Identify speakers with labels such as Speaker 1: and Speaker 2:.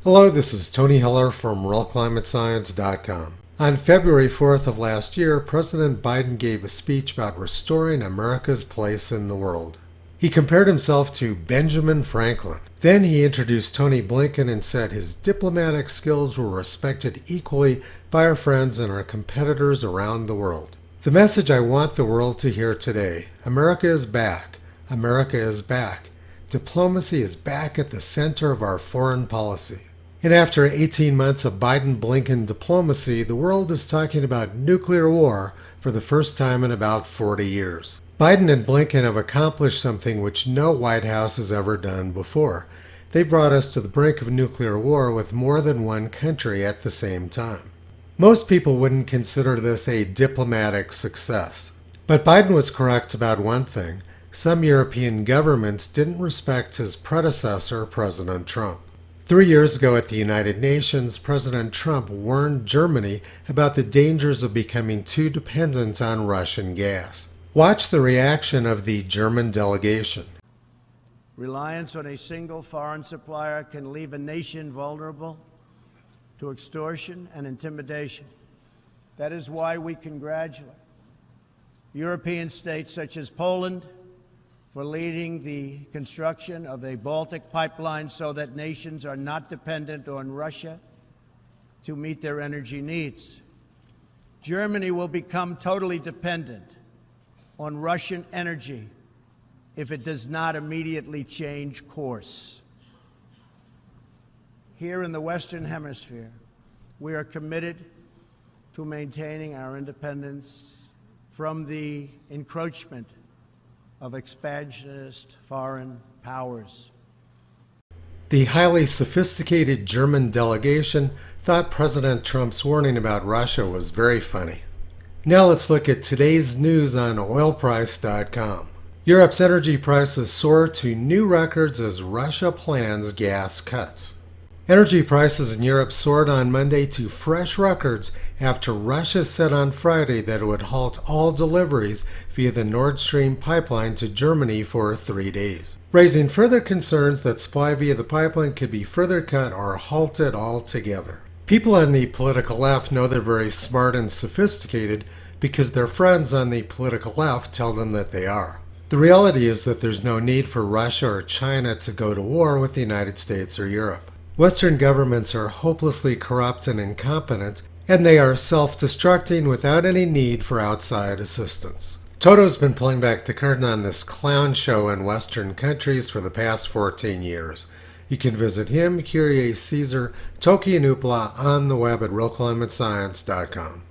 Speaker 1: Hello, this is Tony Heller from RealClimateScience.com. On February 4th of last year, President Biden gave a speech about restoring America's place in the world. He compared himself to Benjamin Franklin. Then he introduced Tony Blinken and said his diplomatic skills were respected equally by our friends and our competitors around the world. The message I want the world to hear today: America is back. America is back. Diplomacy is back at the center of our foreign policy. And after 18 months of Biden-Blinken diplomacy, the world is talking about nuclear war for the first time in about 40 years. Biden and Blinken have accomplished something which no White House has ever done before. They brought us to the brink of nuclear war with more than one country at the same time. Most people wouldn't consider this a diplomatic success. But Biden was correct about one thing: some European governments didn't respect his predecessor, President Trump. 3 years ago at the United Nations, President Trump warned Germany about the dangers of becoming too dependent on Russian gas. Watch the reaction of the German delegation.
Speaker 2: Reliance on a single foreign supplier can leave a nation vulnerable to extortion and intimidation. That is why we congratulate European states such as Poland for leading the construction of a Baltic pipeline so that nations are not dependent on Russia to meet their energy needs. Germany will become totally dependent on Russian energy if it does not immediately change course. Here in the Western Hemisphere, we are committed to maintaining our independence from the encroachment of expansionist foreign powers.
Speaker 1: The highly sophisticated German delegation thought President Trump's warning about Russia was very funny. Now let's look at today's news on oilprice.com. Europe's energy prices soar to new records as Russia plans gas cuts. Energy prices in Europe soared on Monday to fresh records after Russia said on Friday that it would halt all deliveries via the Nord Stream pipeline to Germany for 3 days, raising further concerns that supply via the pipeline could be further cut or halted altogether. People on the political left know they're very smart and sophisticated because their friends on the political left tell them that they are. The reality is that there's no need for Russia or China to go to war with the United States or Europe. Western governments are hopelessly corrupt and incompetent, and they are self-destructing without any need for outside assistance. Toto's been pulling back the curtain on this clown show in Western countries for the past 14 years. You can visit him, Kyrie Caesar, Toki and Upla on the web at realclimatescience.com.